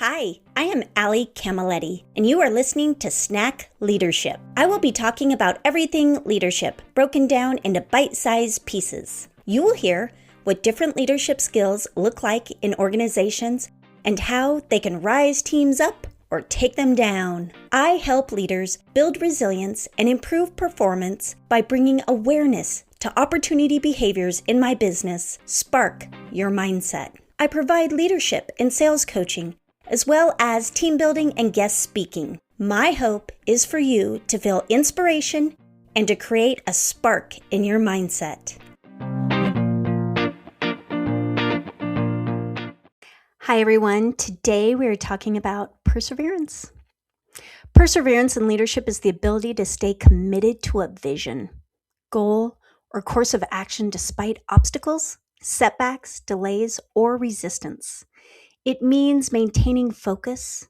Hi, I am Allie Camilletti, and you are listening to Snack Leadership. I will be talking about everything leadership, broken down into bite-sized pieces. You will hear what different leadership skills look like in organizations and how they can rise teams up or take them down. I help leaders build resilience and improve performance by bringing awareness to opportunity behaviors in my business. Spark your mindset. I provide leadership and sales coaching, as well as team building and guest speaking. My hope is for you to feel inspiration and to create a spark in your mindset. Hi everyone, today we are talking about perseverance. Perseverance in leadership is the ability to stay committed to a vision, goal, or course of action despite obstacles, setbacks, delays, or resistance. It means maintaining focus,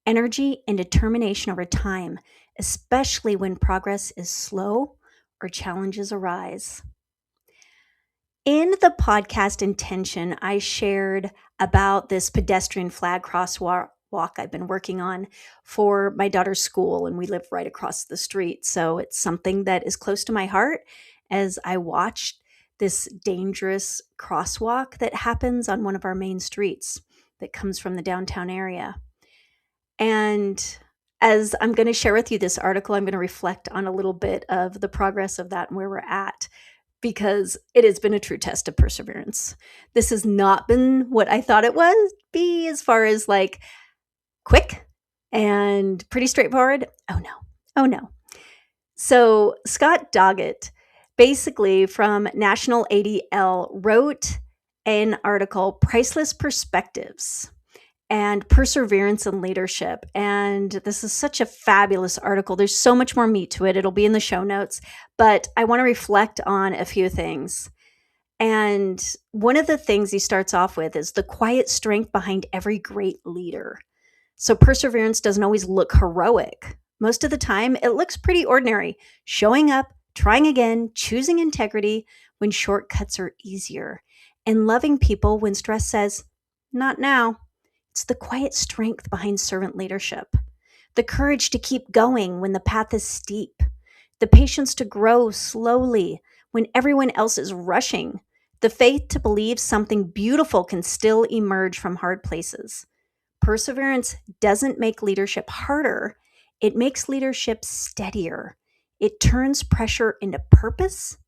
energy, and determination over time, especially when progress is slow or challenges arise. In the podcast Intention, I shared about this pedestrian flag crosswalk I've been working on for my daughter's school, and we live right across the street. So it's something that is close to my heart as I watched this dangerous crosswalk that happens on one of our main streets that comes from the downtown area. And as I'm going to share with you this article, I'm going to reflect on a little bit of the progress of that and where we're at, because it has been a true test of perseverance. This has not been what I thought it would be as far as like quick and pretty straightforward. Oh no. So Scott Doggett, basically from National ADL, wrote an article, Priceless Perspectives and Perseverance in Leadership. And this is such a fabulous article. There's so much more meat to it. It'll be in the show notes, but I want to reflect on a few things. And one of the things he starts off with is the quiet strength behind every great leader. So perseverance doesn't always look heroic. Most of the time, it looks pretty ordinary. Showing up, trying again, choosing integrity when shortcuts are easier, and loving people when stress says, not now. It's the quiet strength behind servant leadership, the courage to keep going when the path is steep, the patience to grow slowly when everyone else is rushing, the faith to believe something beautiful can still emerge from hard places. Perseverance doesn't make leadership harder. It makes leadership steadier. It turns pressure into purpose,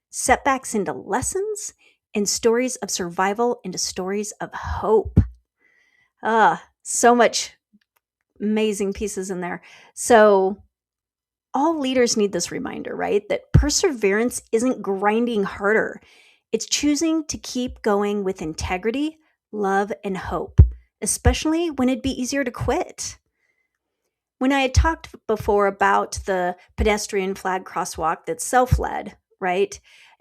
setbacks into lessons, and stories of survival into stories of hope. So much amazing pieces in there. So all leaders need this reminder, right? That perseverance isn't grinding harder. It's choosing to keep going with integrity, love, and hope, especially when it'd be easier to quit. When I had talked before about the pedestrian flag crosswalk that's self-led, right?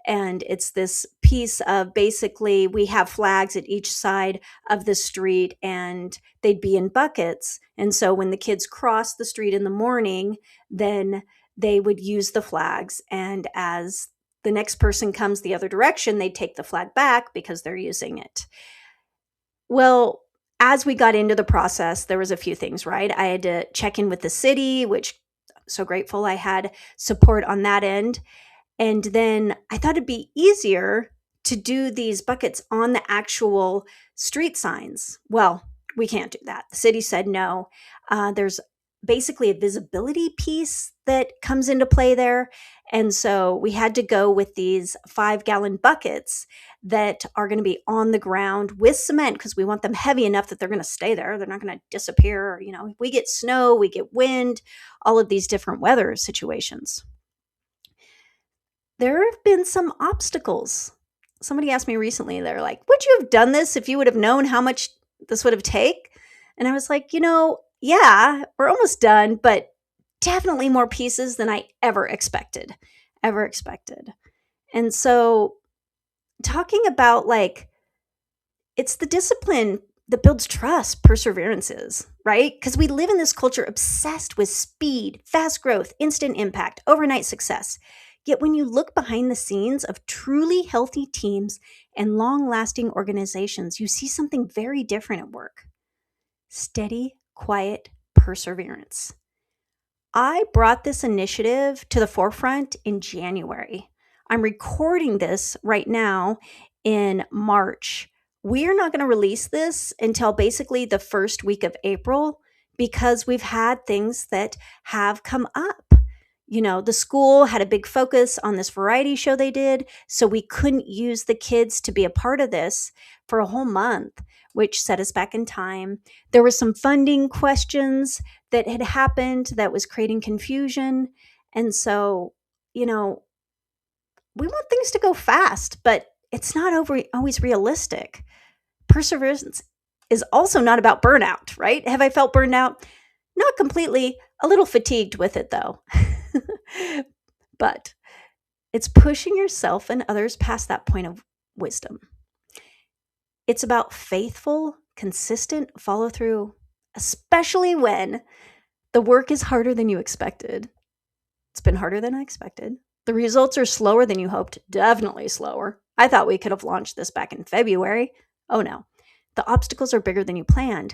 And it's this piece of basically we have flags at each side of the street and they'd be in buckets. And so when the kids cross the street in the morning, then they would use the flags. And as the next person comes the other direction, they take the flag back because they're using it. Well, as we got into the process, there was a few things, right? I had to check in with the city, which I'm so grateful I had support on that end. And then I thought it'd be easier to do these buckets on the actual street signs. Well, we can't do that. The city said no. There's basically a visibility piece that comes into play there. And so we had to go with these 5-gallon buckets that are going to be on the ground with cement because we want them heavy enough that they're going to stay there. They're not going to disappear. You know, we get snow, we get wind, all of these different weather situations. There have been some obstacles. Somebody asked me recently, they're like, would you have done this if you would have known how much this would have taken? And I was like, yeah, we're almost done, but definitely more pieces than I ever expected. And so talking about it's the discipline that builds trust, perseverance is, right? Because we live in this culture obsessed with speed, fast growth, instant impact, overnight success. Yet when you look behind the scenes of truly healthy teams and long-lasting organizations, you see something very different at work. Steady, quiet perseverance. I brought this initiative to the forefront in January. I'm recording this right now in March. We are not going to release this until basically the first week of April because we've had things that have come up. The school had a big focus on this variety show they did, so we couldn't use the kids to be a part of this for a whole month, which set us back in time. There were some funding questions that had happened that was creating confusion. And so, we want things to go fast, but it's not always realistic. Perseverance is also not about burnout, right? Have I felt burned out? Not completely, a little fatigued with it though. But it's pushing yourself and others past that point of wisdom. It's about faithful, consistent follow through, especially when the work is harder than you expected. It's been harder than I expected. The results are slower than you hoped, definitely slower. I thought we could have launched this back in February. Oh no. The obstacles are bigger than you planned.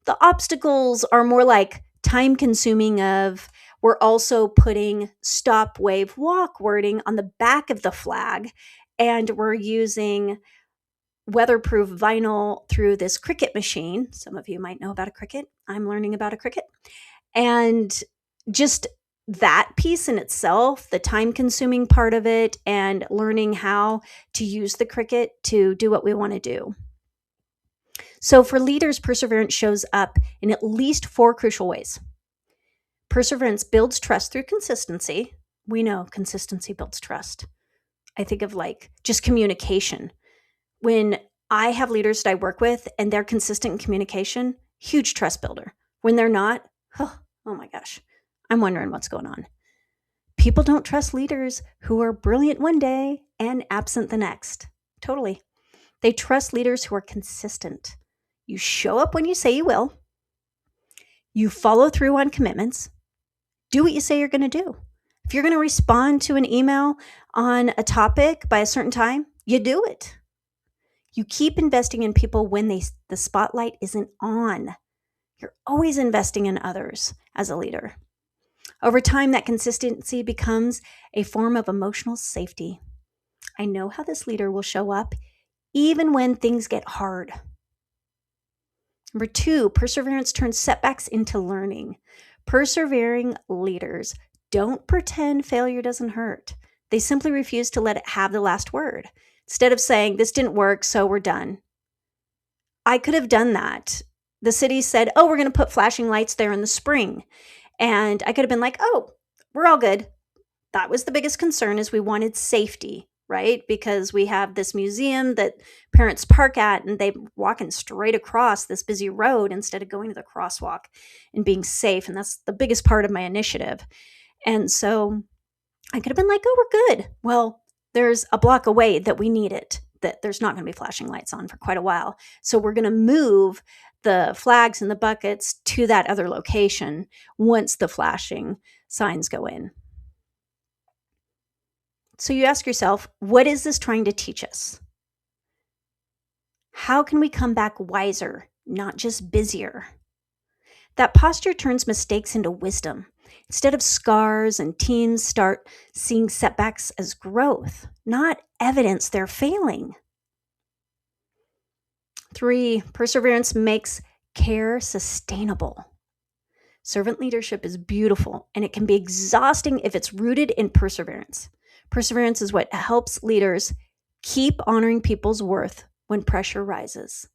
The obstacles are more like time consuming of we're also putting stop, wave, walk wording on the back of the flag, and we're using weatherproof vinyl through this Cricut machine. Some of you might know about a Cricut. I'm learning about a Cricut. And just that piece in itself, the time consuming part of it, and learning how to use the Cricut to do what we want to do. So for leaders, perseverance shows up in at least 4 crucial ways. Perseverance builds trust through consistency. We know consistency builds trust. I think of just communication. When I have leaders that I work with and they're consistent in communication, huge trust builder. When they're not, oh my gosh, I'm wondering what's going on. People don't trust leaders who are brilliant one day and absent the next. Totally. They trust leaders who are consistent. You show up when you say you will. You follow through on commitments. Do what you say you're going to do. If you're going to respond to an email on a topic by a certain time, you do it. You keep investing in people when the spotlight isn't on. You're always investing in others as a leader. Over time, that consistency becomes a form of emotional safety. I know how this leader will show up even when things get hard. Number 2, perseverance turns setbacks into learning. Persevering leaders don't pretend failure doesn't hurt. They simply refuse to let it have the last word. Instead of saying, this didn't work, so we're done. I could have done that. The city said, we're going to put flashing lights there in the spring. And I could have been like, we're all good. That was the biggest concern, is we wanted safety, right? Because we have this museum that parents park at and they're walking straight across this busy road instead of going to the crosswalk and being safe. And that's the biggest part of my initiative. And so I could have been like, we're good. Well, there's a block away that we need it, that there's not going to be flashing lights on for quite a while. So we're going to move the flags and the buckets to that other location once the flashing signs go in. So you ask yourself, what is this trying to teach us? How can we come back wiser, not just busier? That posture turns mistakes into wisdom. Instead of scars, and teams start seeing setbacks as growth, not evidence they're failing. 3, perseverance makes care sustainable. Servant leadership is beautiful, and it can be exhausting if it's rooted in perseverance. Perseverance is what helps leaders keep honoring people's worth when pressure rises.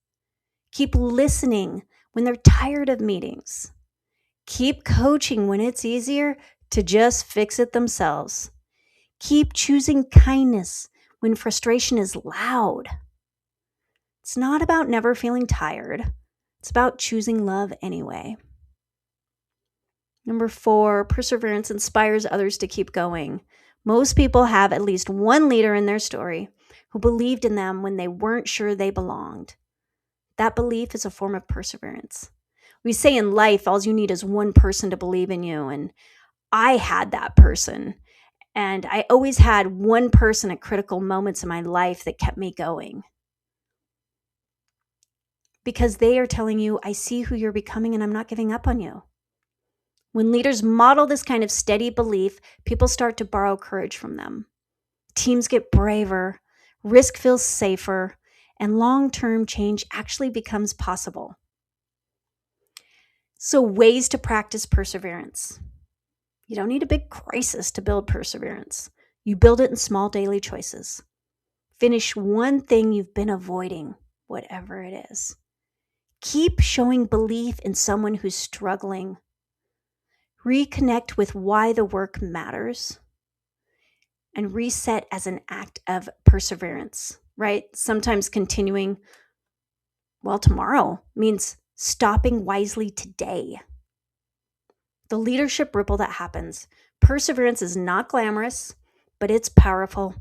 Keep listening when they're tired of meetings. Keep coaching when it's easier to just fix it themselves. Keep choosing kindness when frustration is loud. It's not about never feeling tired. It's about choosing love anyway. Number 4, perseverance inspires others to keep going. Most people have at least one leader in their story who believed in them when they weren't sure they belonged. That belief is a form of perseverance. We say in life, all you need is one person to believe in you. And I had that person. And I always had one person at critical moments in my life that kept me going. because they are telling you, I see who you're becoming and I'm not giving up on you. When leaders model this kind of steady belief, people start to borrow courage from them. Teams get braver, risk feels safer, and long-term change actually becomes possible. So, ways to practice perseverance. You don't need a big crisis to build perseverance. You build it in small daily choices. Finish one thing you've been avoiding, whatever it is. Keep showing belief in someone who's struggling. Reconnect with why the work matters. And reset as an act of perseverance, right? Sometimes continuing, tomorrow means stopping wisely today. The leadership ripple that happens. Perseverance is not glamorous, but it's powerful.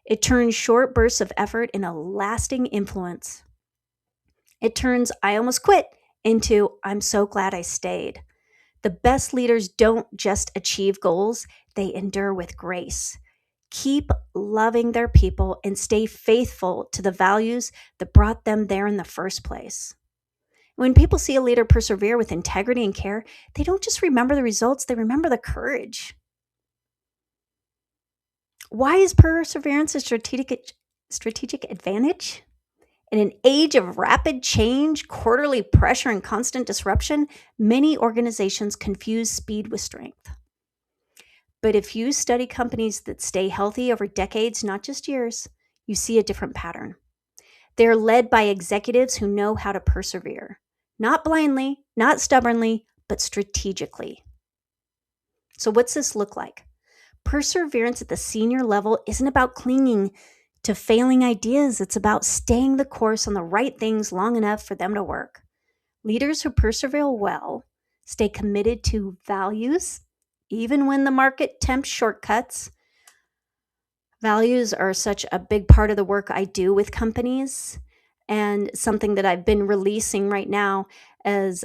It turns short bursts of effort into lasting influence. It turns I almost quit into I'm so glad I stayed. The best leaders don't just achieve goals, they endure with grace. Keep loving their people and stay faithful to the values that brought them there in the first place. When people see a leader persevere with integrity and care, they don't just remember the results, they remember the courage. Why is perseverance a strategic advantage? In an age of rapid change, quarterly pressure, and constant disruption, many organizations confuse speed with strength. But if you study companies that stay healthy over decades, not just years, you see a different pattern. They're led by executives who know how to persevere. Not blindly, not stubbornly, but strategically. So what's this look like? Perseverance at the senior level isn't about clinging to failing ideas. It's about staying the course on the right things long enough for them to work. Leaders who persevere well stay committed to values, even when the market tempts shortcuts. Values are such a big part of the work I do with companies, and something that I've been releasing right now as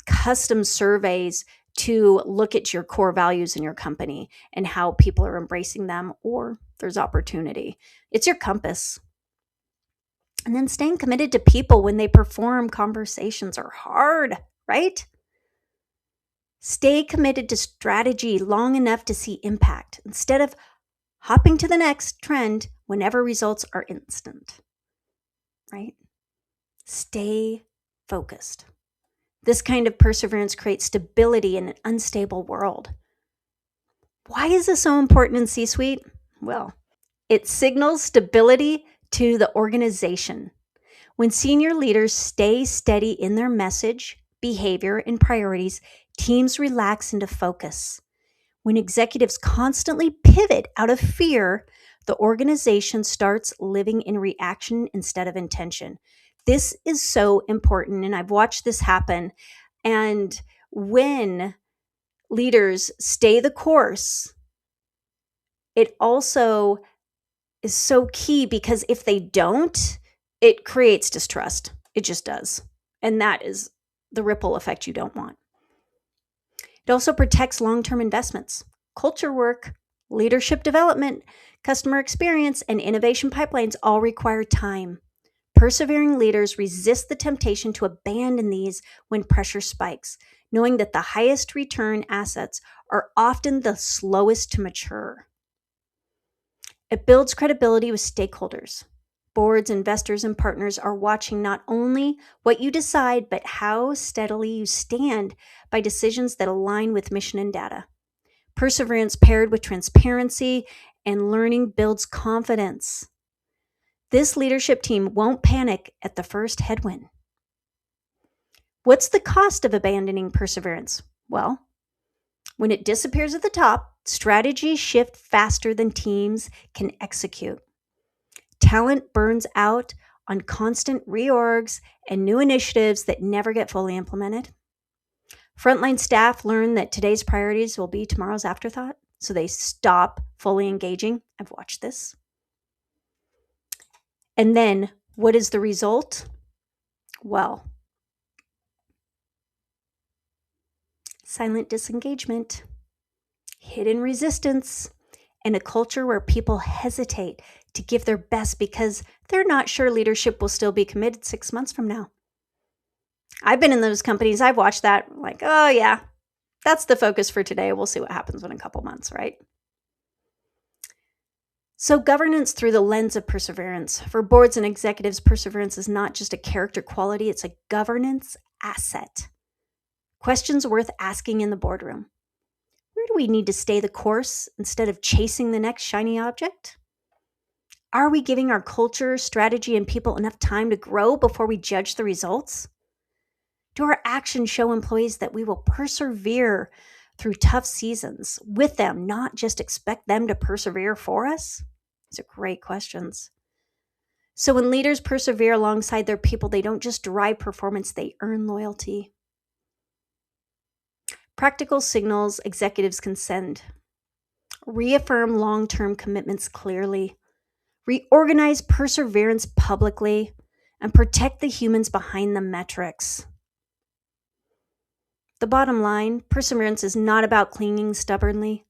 custom surveys to look at your core values in your company and how people are embracing them, or there's opportunity. It's your compass. And then staying committed to people when they perform. Conversations are hard, right? Stay committed to strategy long enough to see impact instead of hopping to the next trend whenever results are instant, right? Stay focused. This kind of perseverance creates stability in an unstable world. Why is this so important in C-suite? Well, it signals stability to the organization. When senior leaders stay steady in their message, behavior, and priorities, teams relax into focus. When executives constantly pivot out of fear, the organization starts living in reaction instead of intention. This is so important, and I've watched this happen. And when leaders stay the course, it also is so key, because if they don't, it creates distrust. It just does. And that is the ripple effect you don't want. It also protects long-term investments. Culture work, leadership development, customer experience, and innovation pipelines all require time. Persevering leaders resist the temptation to abandon these when pressure spikes, knowing that the highest return assets are often the slowest to mature. It builds credibility with stakeholders. Boards, investors, and partners are watching not only what you decide, but how steadily you stand by decisions that align with mission and data. Perseverance paired with transparency and learning builds confidence. This leadership team won't panic at the first headwind. What's the cost of abandoning perseverance? Well, when it disappears at the top, strategies shift faster than teams can execute. Talent burns out on constant reorgs and new initiatives that never get fully implemented. Frontline staff learn that today's priorities will be tomorrow's afterthought, so they stop fully engaging. I've watched this. And then what is the result? Well, silent disengagement, hidden resistance, and a culture where people hesitate to give their best because they're not sure leadership will still be committed 6 months from now. I've been in those companies. I've watched that. Like, oh yeah, that's the focus for today. We'll see what happens in a couple months, right? So governance through the lens of perseverance. For boards and executives, perseverance is not just a character quality, it's a governance asset. Questions worth asking in the boardroom. Where do we need to stay the course instead of chasing the next shiny object? Are we giving our culture, strategy, and people enough time to grow before we judge the results? Do our actions show employees that we will persevere through tough seasons with them, not just expect them to persevere for us? These are great questions. So when leaders persevere alongside their people, they don't just drive performance, they earn loyalty. Practical signals executives can send. Reaffirm long-term commitments clearly. Reorganize perseverance publicly, and protect the humans behind the metrics. The bottom line, perseverance is not about clinging stubbornly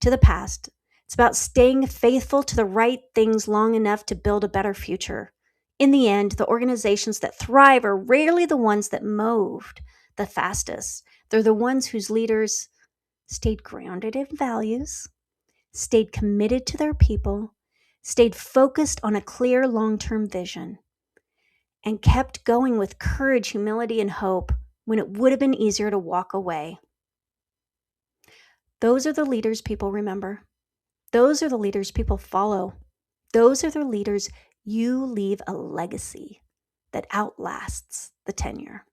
to the past. It's about staying faithful to the right things long enough to build a better future. In the end, the organizations that thrive are rarely the ones that moved the fastest. They're the ones whose leaders stayed grounded in values, stayed committed to their people, stayed focused on a clear long-term vision, and kept going with courage, humility, and hope when it would have been easier to walk away. Those are the leaders people remember. Those are the leaders people follow. Those are the leaders you leave a legacy that outlasts the tenure.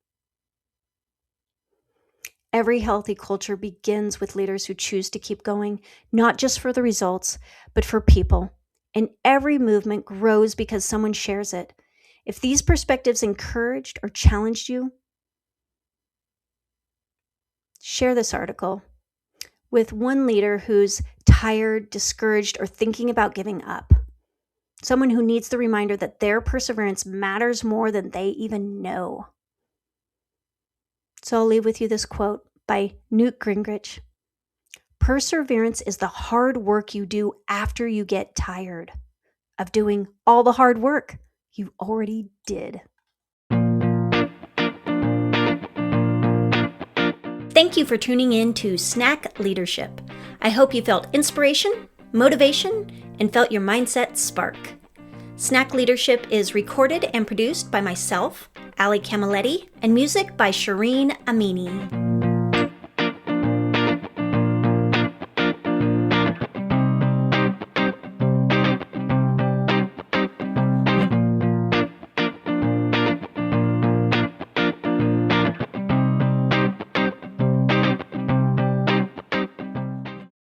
Every healthy culture begins with leaders who choose to keep going, not just for the results, but for people. And every movement grows because someone shares it. If these perspectives encouraged or challenged you, share this article with one leader who's tired, discouraged, or thinking about giving up. Someone who needs the reminder that their perseverance matters more than they even know. So I'll leave with you this quote by Newt Gingrich. Perseverance is the hard work you do after you get tired of doing all the hard work you already did. Thank you for tuning in to Snack Leadership. I hope you felt inspiration, motivation, and felt your mindset spark. Snack Leadership is recorded and produced by myself, Ali Camilletti, and music by Shireen Amini.